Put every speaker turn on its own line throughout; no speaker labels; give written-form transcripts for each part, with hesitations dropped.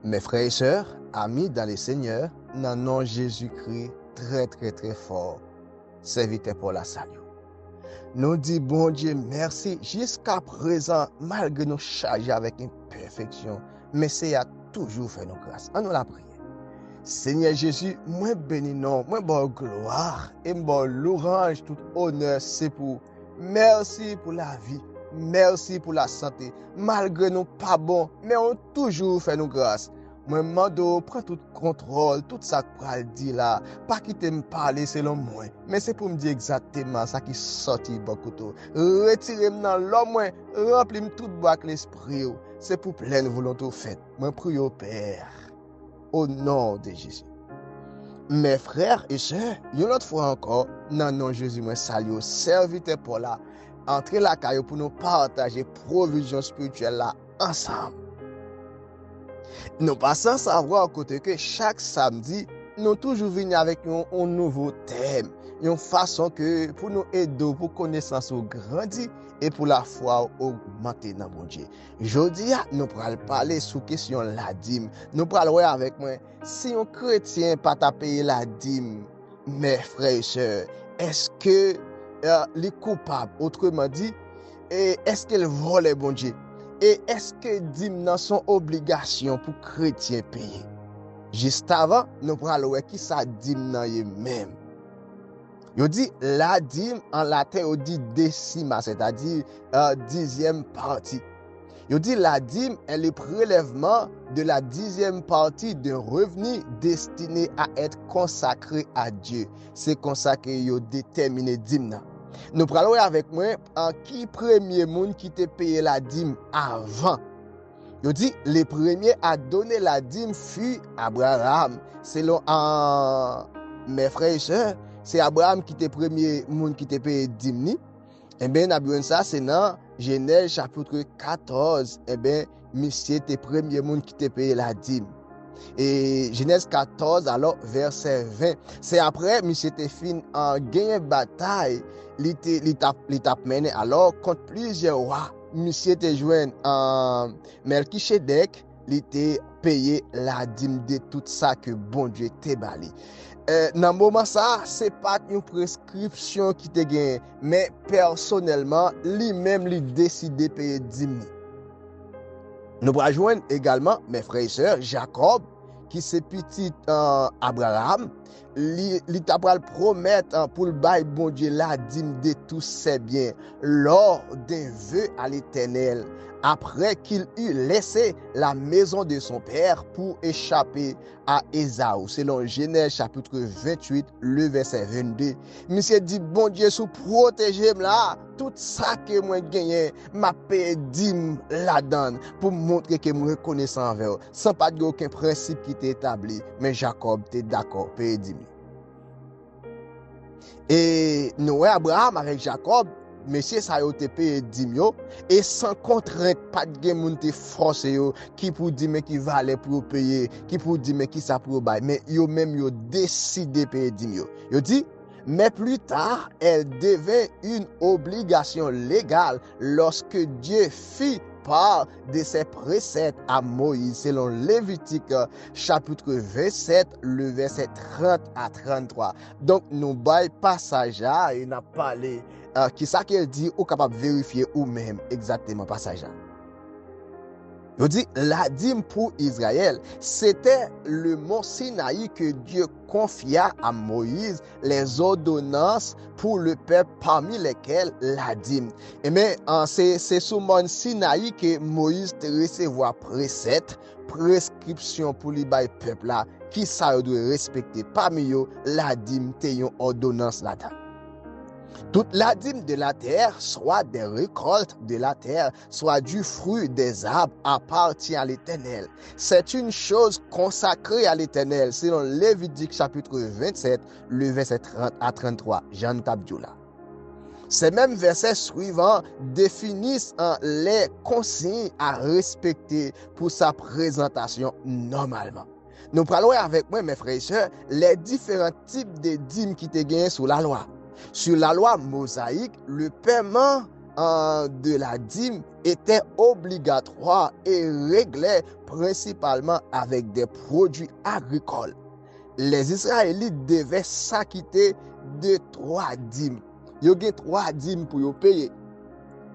Mes frères et sœurs, amis dans le Seigneur, dans le nom de Jésus-Christ, très fort, serviteur pour la salut. Nous disons, bon Dieu, merci jusqu'à présent, malgré nous charger avec imperfection, mais c'est à toujours fait nos grâces. En nous la prière. Seigneur Jésus, moi bénis non, moi bon gloire et bon louange, tout honneur, c'est pour. Merci pour la vie. Merci pour la santé. Malgré nous pas bon, mais on toujours fait nos grâces. Moi, mando, prends tout contrôle, tout ça que je dis là. Pas quitter me parler selon moi, mais c'est pour me dire exactement ça qui sorti beaucoup tout. Retirez-moi dans l'homme, remplis-moi tout bois avec l'esprit. C'est pour pleine volonté faite. Moi, prie au Père, au nom de Jésus. Mes frères et sœurs, une autre fois encore, dans le nom de Jésus, moi salue, serviteur pour là. Entrer la caillou pour nous partager provision spirituelle là ensemble. Nous passons à savoir côté que chaque samedi, nous toujours venir avec un nouveau thème, une façon que pour nous aider pour connaissance grandir et pour la foi augmenter dans mon Dieu. Aujourd'hui, nous allons parler sous question la dîme. Nous allons voir avec moi si un chrétien pas payer la dîme, mes frères et sœurs, est-ce que les coupables, autrement dit, est-ce qu'elle vole bon Dieu? Et est-ce que dîme dans son obligation pour chrétien payer? Juste avant, nous allons voir qui ça dîme dans même. Il dit la dîme en latin, il dit décima, c'est-à-dire dixième partie. Il dit la dîme est le prélèvement de la dixième partie d'un revenu destiné à être consacré à Dieu. C'est consacré, il déterminé dîme. Nous parlons avec moi en qui premier monde qui t'a payé la dîme avant. Il dit le premier à donner la dîme fut Abraham. Selon mes frères et sœurs, c'est Abraham qui était premier monde qui t'a payé dîme. Eh bien, ça c'est dans Genèse chapitre 14. Eh bien, monsieur était premier monde qui t'a payé la dîme. Et Genèse 14, alors verset 20. C'est après, monsieur était fin en gagne bataille, l'étape mené alors contre plusieurs rois. Monsieur était joint en Melchisedec, il était payé la dîme de tout ça que bon Dieu t'a bali. Dans le moment ça, c'est pas une prescription qui te gagne, mais personnellement, lui-même, lui décide de payer dîme. Nous rejoignons également mes frères et sœurs, Jacob, qui c'est petit Abraham, il t'a promettre pour le bail bon Dieu la dîme de tous ses biens lors d'un vœu à l'Éternel, après qu'il eut laissé la maison de son père pour échapper à Ésaü. Selon Genèse chapitre 28, le verset 22. Monsieur dit, bon Dieu, sous protéger là, tout ça que moi gagné, m'a payé dîme là-dedans pour montrer que moi reconnaissant envers eux, sans pas de aucun principe qui t'est établi. Mais Jacob t'est d'accord, payer dîme. Et nous, Abraham avec Jacob, monsieur ça yo te paye dîme et sans contrainte, pas de gen moun te force yo qui pour dire mais qui valait pour payer, qui pour dire mais qui ça pour bail, mais yo même yo décidé payer dîme yo dit mais plus tard elle devint une obligation légale lorsque Dieu fit part de ses préceptes à Moïse selon Lévitique chapitre 27 le verset 30 à 33. Donc nous bail passage là et n'a parlé qui ça qu'elle dit ou capable vérifier ou même exactement passage là. Il dit la dîme pour Israël, c'était le mont Sinaï que Dieu confia à Moïse les ordonnances pour le peuple parmi lesquelles la dîme. Et mais c'est sous mont Sinaï que Moïse te recevoir préceptes, prescriptions pour les peuple là qui ça doit respecter parmi eux la dîme te yon ordonnance là-dedans. Toute la dîme de la terre, soit des récoltes de la terre, soit du fruit des arbres, appartient à l'Éternel. C'est une chose consacrée à l'Éternel, selon Lévitique chapitre 27, le verset 30 à 33. Jean Tabdioula. Ces mêmes versets suivants définissent les consignes à respecter pour sa présentation normalement. Nous parlons avec moi, mes frères et sœurs, les différents types de dîmes qui te gagnent sous la loi. Sur la loi mosaïque, le paiement de la dîme était obligatoire et réglait principalement avec des produits agricoles. Les Israélites devaient s'acquitter de 3 dîmes. Ils ont 3 dîmes pour payer.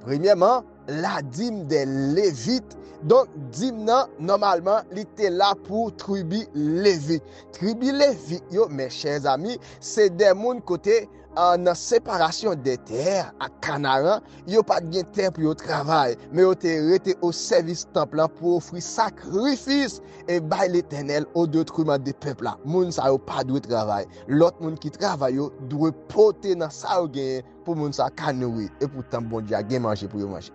Premièrement, la dîme des Lévites. Donc, dîme normalement, il était là pour tribu Lévite. Tribu Lévite, mes chers amis, c'est des gens côté en séparation des terres à Canaan. Ils n'ont pas de terre pour travailler, mais ils ont été au service temple pour offrir sacrifice et bail l'éternel au détriment des peuples. Les gens n'ont pas de travail. L'autre monde qui travaille doit porter dans ça pour les gens qui nourrir. Et pourtant, bon Dieu a manger pour manger.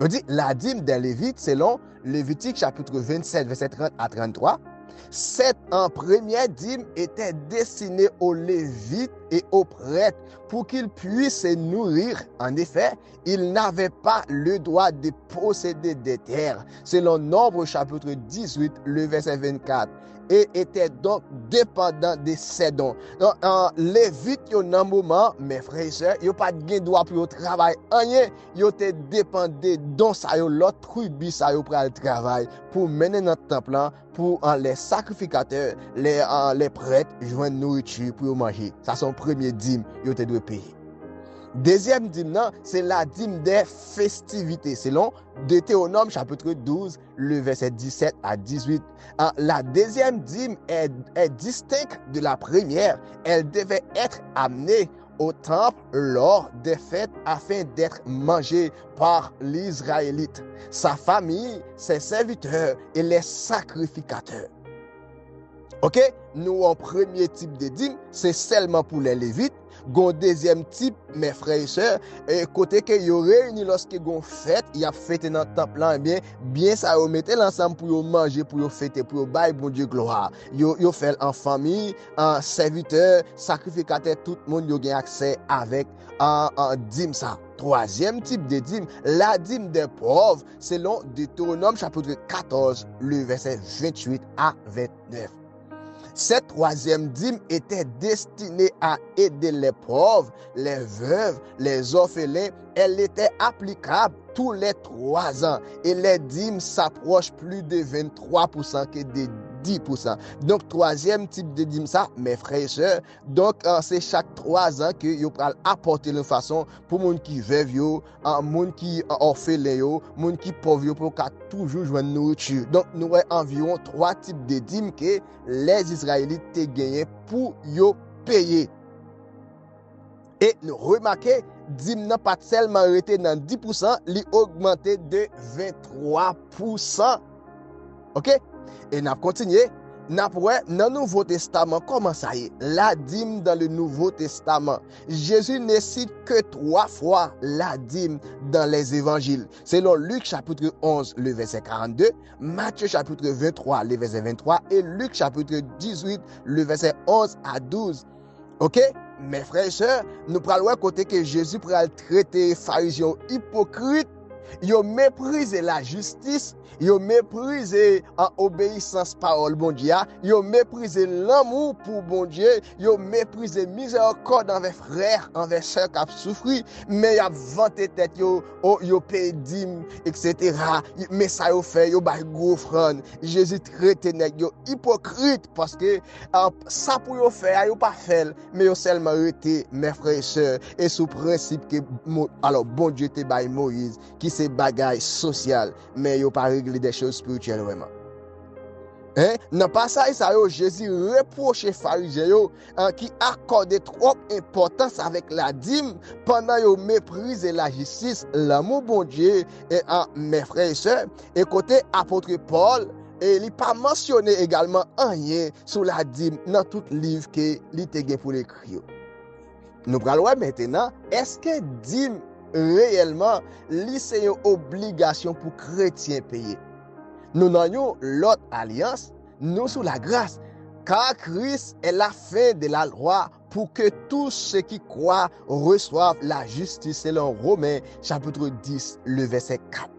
On dit la dîme des Lévites, selon Lévitique chapitre 27, verset 30 à 33, cette en première dîme était destinée aux Lévites et aux prêtres pour qu'ils puissent se nourrir. En effet, ils n'avaient pas le droit de posséder des terres, selon Nombre chapitre 18, le verset 24. Et étaient donc dépendants de ces dons. Donc, Lévite, il y a un moment, mes frères et sœurs, il n'y a pas de droit pour travailler. Ils étaient dépendants de dons, l'autre tribu, ça pour le travail, pour mener notre temple, pour les sacrificateurs, les prêtres, joindre nourriture pour manger. Ça, c'est son premier dîme, ils étaient dû payer. Deuxième dîme, c'est la dîme des festivités, selon Deutéronome chapitre 12, le verset 17 à 18. La deuxième dîme est distincte de la première. Elle devait être amenée au temple lors des fêtes afin d'être mangée par l'Israélite, sa famille, ses serviteurs et les sacrificateurs. Ok, nous, en premier type de dîme, c'est seulement pour les Lévites. Gon deuxième type, mes frères et sœurs, côté que yo réuni lorsque gon fête, y a fêté dans le temple là, bien ça yo mettez l'ensemble pour yo manger, pour yo fêter, pour yo bailler bon Dieu gloire. Yo fait en famille, en serviteur, sacrificateur, tout le monde yo gain accès avec en dîme ça. Troisième type de dîme, la dîme des pauvres, selon Deutéronome chapitre 14, le verset 28 à 29. Cette troisième dîme était destinée à aider les pauvres, les veuves, les orphelins. Elle était applicable tous les 3 ans et les dîmes s'approchent plus de 23% que de 10%. Donc, troisième type de dîme, ça, mes frères et sœurs, donc c'est chaque 3 ans que vous pouvez apporter une façon pour les gens qui vivent, les gens qui orphelins, les gens qui pauvres, pour toujours jouer de nourriture. Donc, nous avons environ 3 types de dîmes que les Israélites ont gagné pour y payer. Et nous remarquons, dîme n'a pas seulement arrêté dans 10%, il a augmenté de 23%. Ok? Et nous continuons. Dans le Nouveau Testament, comment ça y est? La dîme dans le Nouveau Testament. Jésus ne cite que 3 fois la dîme dans les évangiles. Selon Luc chapitre 11, le verset 42, Matthieu chapitre 23, le verset 23, et Luc chapitre 18, le verset 11 à 12. Ok? Mes frères et sœurs, nous prenons côté que Jésus pourra traiter les pharisiens hypocrites. Ils ont méprisé la justice, ils ont méprisé en obéissance parole bon Dieu, ils ont méprisé l'amour pour bon Dieu, ils ont méprisé miséricorde envers frères, envers sœurs qui ont souffert, mais ils ont vanté tête, ils ont payé dîmes, etc. Mais ça ils fait, ils ont fait gros offrande. Jésus traite les hypocrites parce que ça pour ils faire, ils n'ont pas fait, mais ils ont seulement été mes frères et sœurs, et sous principe que alors bon Dieu te baille Moïse, qui c'est bagaille social, mais ils n'ont pas réglé des choses spirituelles vraiment. Dans le passage, Jésus reproche les pharisiens qui accordaient trop d'importance avec la dîme pendant qu'ils méprisent la justice, l'amour bon Dieu, et mes frères et sœurs. Et côté apôtre Paul, et il n'a pas mentionné également rien sur la dîme dans tout livre qu'il a pour l'écrire. Nous allons voir maintenant, est-ce que dîme réellement, c'est une obligation pour chrétiens payer? Nous avons l'autre alliance, nous sous la grâce, car Christ est la fin de la loi pour que tous ceux qui croient reçoivent la justice selon Romains chapitre 10, le verset 4.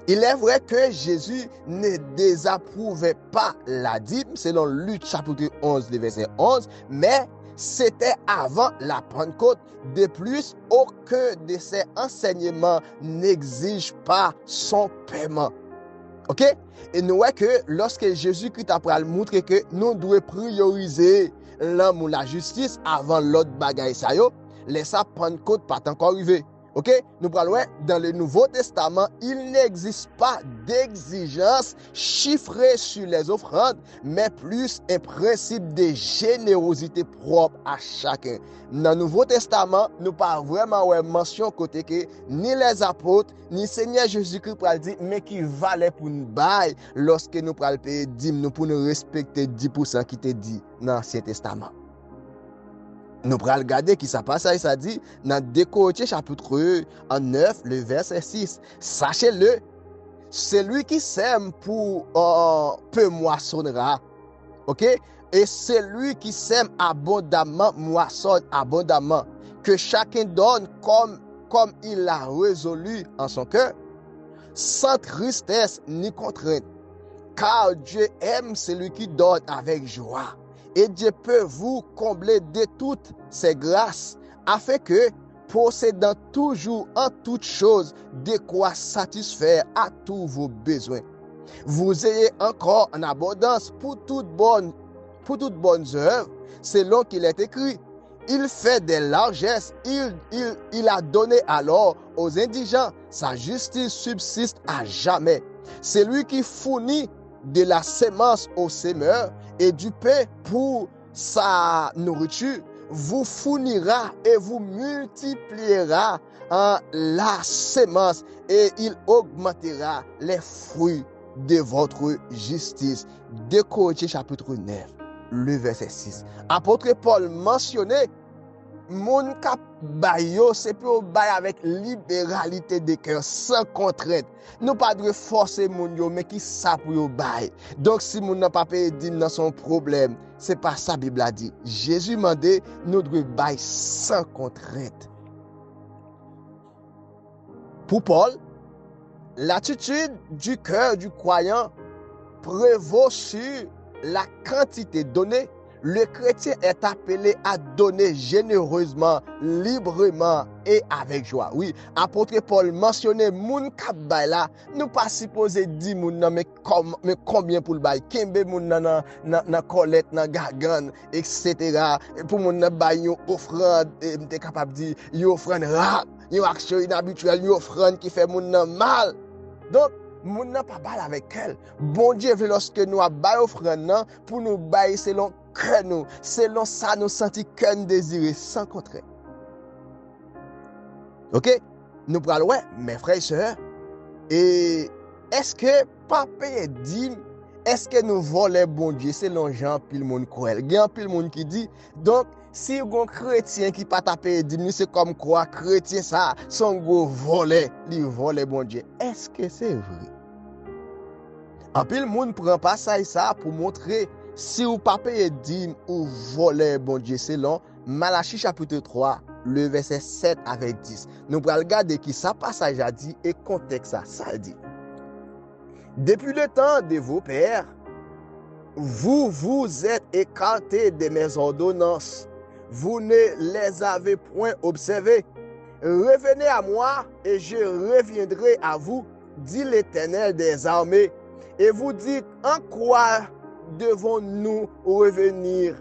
Il est vrai que Jésus ne désapprouvait pas la dîme selon Luc chapitre 11, le verset 11, mais c'était avant la Pentecôte. De plus, aucun de ces enseignements n'exige pas son paiement. Ok? Et nous voyons que lorsque Jésus-Christ a montré que nous devons prioriser l'amour, la justice avant l'autre bagaille, ça yo, les ça Pentecôte pas encore arrivé. Ok? Nous parlons dans le Nouveau Testament, il n'existe pas d'exigence chiffrée sur les offrandes, mais plus un principe de générosité propre à chacun. Dans le Nouveau Testament, nous pas vraiment mention côté que ni les apôtres, ni Seigneur Jésus-Christ pour dire, mais qui valait pour nous bailler lorsque nous prenons payer dîme, nous pour nous respecter 10% qui te dit dans l'Ancien Testament. Nous prenons regarder qui ça passe, ça dit dans 2 Corinthiens chapitre 9, le verset 6. Sachez-le, celui qui sème pour peu moissonnera. Ok? Et celui qui sème abondamment moissonne abondamment. Que chacun donne comme il l'a résolu en son cœur, sans tristesse ni contrainte. Car Dieu aime celui qui donne avec joie. Et Dieu peut vous combler de toutes ses grâces, afin que, possédant toujours en toutes choses de quoi satisfaire à tous vos besoins, vous ayez encore en abondance pour toutes bonnes œuvres, selon qu'il est écrit. Il fait des largesses, il a donné alors aux indigents, sa justice subsiste à jamais. C'est lui qui fournit de la sémence aux semeurs et du pain pour sa nourriture, vous fournira et vous multipliera la sémence et il augmentera les fruits de votre justice. 2 Corinthiens chapitre 9, le verset 6. Apôtre Paul mentionnait, mon cap bayo, c'est pour bailler avec libéralité de cœur, sans contrainte. Nous pas de forcer mon yo, mais qui ça pour yo bailler. Donc si mon n'a pas payé dîme dans son problème, c'est pas ça Bible a dit. Jésus m'a dit, nous devons bailler sans contrainte. Pour Paul, l'attitude du cœur du croyant prévaut sur la quantité donnée. Le chrétien est appelé à donner généreusement, librement et avec joie. Oui, apôtre Paul mentionnait moun kap bay la, nous pas supposé dire moun nan, mais combien pour le bay, kembe moun nan colette, nan gargan, etc. Pour moun nan bay yon offrande, m'te capable dire yon offrande rap, yon action inhabituelle, yon offrande qui fait moun nan mal. Donc moun nan pas bal avec elle. Bon Dieu veut lorsque nous a bay offrande nan pour nous bay selon que nous, selon ça nous sentis que nous désirons sans contrainte. Ok? Nous prenons, ouais, mes frères et sœurs, et est-ce que pas payer dîme, est-ce que nous volons bon Dieu selon Jean pile monde cruel? Il y a pile monde qui dit, donc, si un chrétien qui pas payer dîme, c'est comme quoi chrétien ça, son gros volet, il vole bon Dieu. Est-ce que c'est vrai? En pile monde prend pas ça pour montrer si vous pas payez dîme ou voler bon Dieu selon Malachie chapitre 3, le verset 7 avec 10. Nous allons regarder qui ça passage a dit et contexte ça dit. Depuis le temps de vos pères, vous vous êtes écartés de mes ordonnances. Vous ne les avez point observées. Revenez à moi et je reviendrai à vous, dit l'Éternel des armées. Et vous dites, en quoi devons-nous revenir?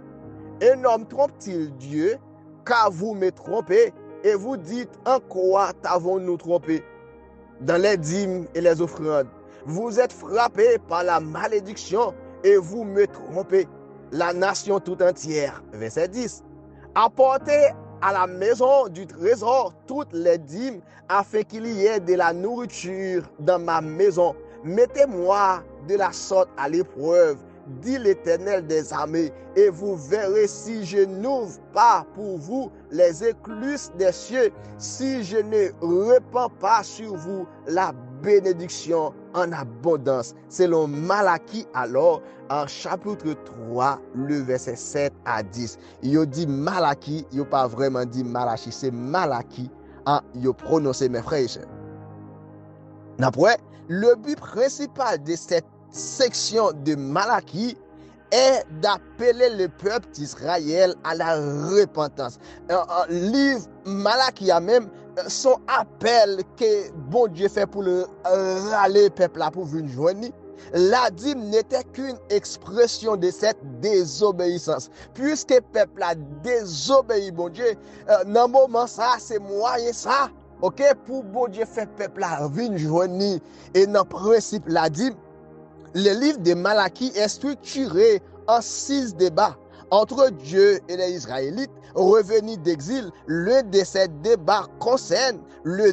Un homme trompe-t-il Dieu? Car vous me trompez, et vous dites, en quoi t'avons-nous trompé? Dans les dîmes et les offrandes, vous êtes frappés par la malédiction, et vous me trompez. La nation tout entière. Verset 10. Apportez à la maison du trésor toutes les dîmes, afin qu'il y ait de la nourriture dans ma maison. Mettez-moi de la sorte à l'épreuve, dit l'Éternel des armées, et vous verrez si je n'ouvre pas pour vous les écluses des cieux, si je ne répands pas sur vous la bénédiction en abondance. Selon Malachie alors, en chapitre 3, le verset 7 à 10. Il dit Malachie, il n'a pas vraiment dit Malachie, c'est Malachie, il a prononcé mes frères et sœurs. Après, le but principal de cette section de Malachie est d'appeler le peuple d'Israël à la repentance. Livre Malachie a même son appel que bon Dieu fait pour le râler peuple là pour venir joindre. La dîme n'était qu'une expression de cette désobéissance. Puisque le peuple a désobéi, bon Dieu, dans le moment ça, c'est moyen ça, ok, pour bon Dieu faire peuple là venir joindre. Et dans le principe, la dîme, le livre de Malachie est structuré en 6 débats entre Dieu et les Israélites revenus d'exil. L'un de ces débats concerne le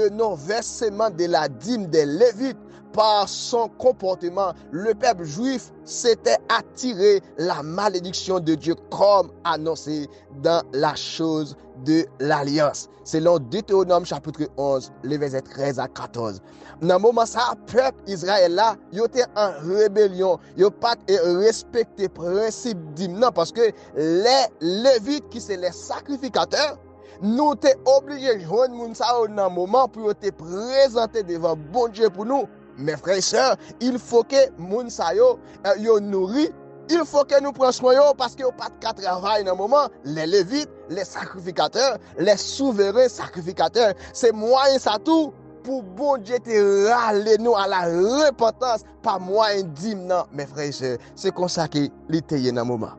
non-versement de la dîme des Lévites. Par son comportement, le peuple juif s'était attiré la malédiction de Dieu comme annoncé dans la chose de l'alliance. Selon Deutéronome chapitre 11, les versets 13 à 14. Dans le moment ça, peuple Israël là, il était en rébellion, il n'a pas respecté le principe d'hymne parce que les Lévites qui sont les sacrificateurs, nous sommes obligés de joindre moun sa dans le moment pour te présenter devant bon Dieu pour nous. Mes frères et sœurs, il faut que moun sa yo nourri, il faut que nous prenions soin parce que pas de travail dans le moment. Les Lévites, les sacrificateurs, les souverains sacrificateurs, c'est moyen ça tout pour bon Dieu te râler nous à la repentance, pas moyen d'hymne, mes frères et sœurs. C'est comme ça qu'il était dans le moment.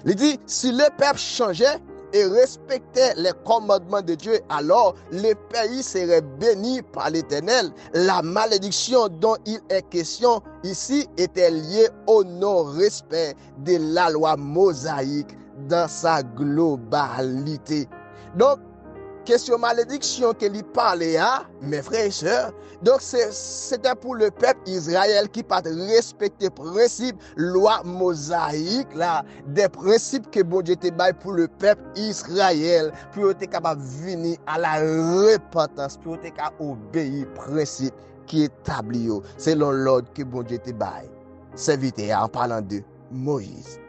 Il dit, si le peuple changeait et respectait les commandements de Dieu, alors le pays serait béni par l'Éternel. La malédiction dont il est question ici était liée au non-respect de la loi mosaïque dans sa globalité. Donc, question malédiction qu'il parlait à, mes frères et sœurs, donc c'était pour le peuple Israël qui pas respecter principe, loi mosaïque là, des principes que bon Dieu te bail pour le peuple Israël, pour être capable de venir à la repentance, pour être capable obéir principe qui est établi selon l'ordre que bon Dieu te bail. Serviteur en parlant de Moïse.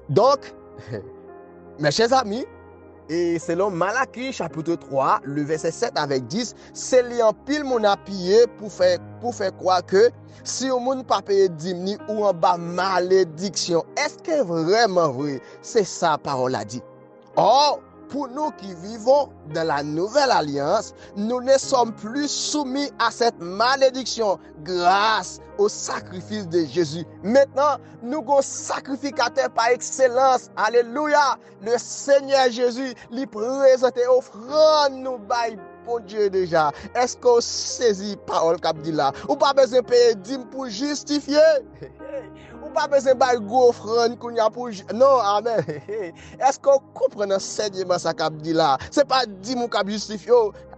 Donc, mes chers amis, et selon Malachie chapitre 3, le verset 7 avec 10, c'est liant pile mon appuyé pour faire croire que si on moun pas payer dîme ou en bas malédiction, est-ce que vraiment vrai? C'est ça parole a dit. Or, pour nous qui vivons dans la nouvelle alliance, nous ne sommes plus soumis à cette malédiction grâce au sacrifice de Jésus. Maintenant, nous sommes sacrificateurs par excellence. Alléluia. Le Seigneur Jésus lui présente offrande nous bail pour Dieu déjà. Est-ce qu'on saisit parole qu'a dit là? Ou pas besoin de payer dîme pour justifier? Ou pas besoin de gros offrande qu'on y a pour non, amen. Est-ce qu'on comprend l'enseignement ça qu'a dit là? C'est pas dîme qu'a justifié.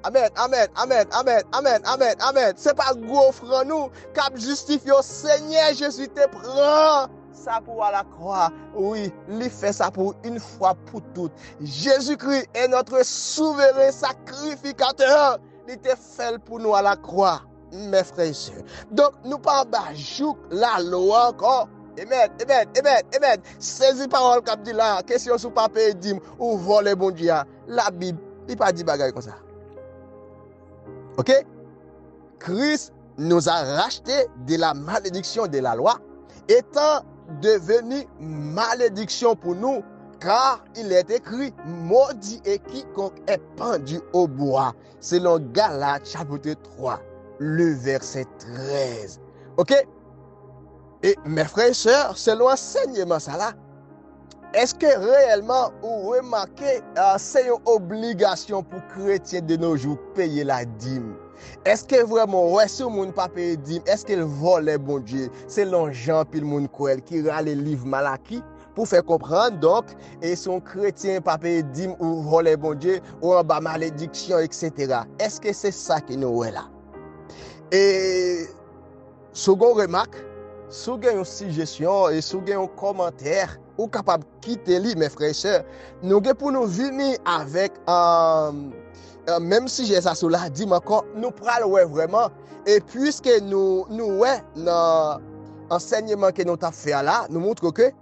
Amen, amen, amen, amen, amen, amen, amen. C'est pas gros offrande nous qu'a justifié. Seigneur Jésus te prend ça pour à la croix. Oui, il fait ça pour une fois pour toutes. Jésus-Christ est notre souverain sacrificateur. Il te fait pour nous à la croix, mes frères et sœurs. Donc, nous pas bajou la loi encore. Amen, amen, amen, amen. Saisis parole qu'a dit là, question sur papier dîme ou voler bon Dieu. La Bible, il pas dit bagaille comme ça. OK? Christ nous a racheté de la malédiction de la loi, étant devenu malédiction pour nous, car il est écrit, maudit est quiconque est pendu au bois, selon Galates chapitre 3, le verset 13. OK? Et mes frères et sœurs, selon l'enseignement ça là, est-ce que réellement vous remarquez c'est une obligation pour chrétiens de nos jours payer la dîme? Est-ce que vraiment, ouais, si le monde pas payer dîme, est-ce qu'il vole bon Dieu? C'est Jean puis le monde qui a le livre Malachie pour faire comprendre donc, et son chrétien pas payer dîme ou vole bon Dieu ou en bas malédiction, etc. Est-ce que c'est ça qui nous est là? Et seconde remarque, si vous avez une suggestion et si vous avez un commentaire, ou capable de quitter lui, mes frères et sœurs, nous avons pour nous venir avec même si j'ai ça sur la dîme encore, nous prenons vraiment. Et puisque nous dans l'enseignement que nous avons fait là, nous montrons que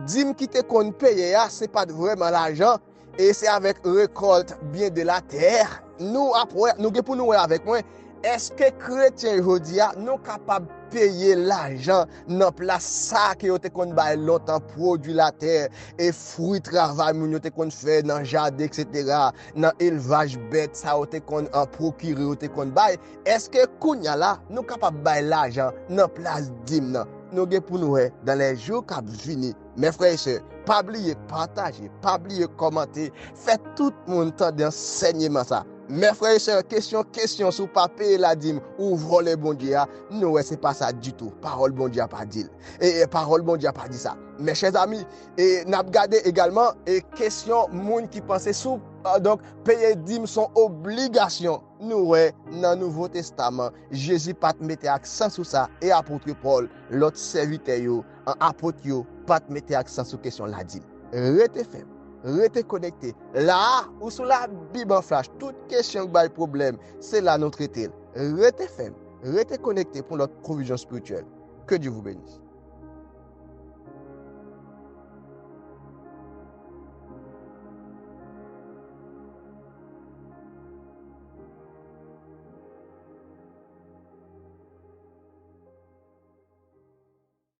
dîme qui te qu'on paye, ce n'est pas vraiment l'argent, et c'est avec récolte bien de la terre. Nous, après, nous avons pour nous avec moi, est-ce que chrétien aujourd'hui nous capable payer l'argent dans place ça que te kon bay longtemps produit la terre et fruit travail moun te kon fait dans jardin etc. dans élevage bête ça te kon en procurer te kon bay est-ce que kounya là nous capable bay l'argent dans place dim nan nous gen pour nous dans les jours qui venir mes frères et sœurs pas oublier partager pas oublier commenter fait tout le monde tendre enseignement ça. Mes frères et sœurs, question sur papier la dîme ou voler bon Dieu, non, c'est pas ça du tout. Parole bon Dieu a pas dit. Et parole bon Dieu a pas dit ça. Mes chers amis, et n'a regardé également et question moun qui pensait sous donc payer dîme son obligation. Nous dans le Nouveau Testament, Jésus pas mettre accent sur ça et apôtre Paul, l'autre serviteur yo, apôtre yo, pas mettre accent sur question la dîme. Restez ferme. Restez connecté. Là, ou sur la Bible en flash, toute question qui a problème, c'est là notre traiter. Restez ferme. Restez connecté pour notre provision spirituelle. Que Dieu vous bénisse.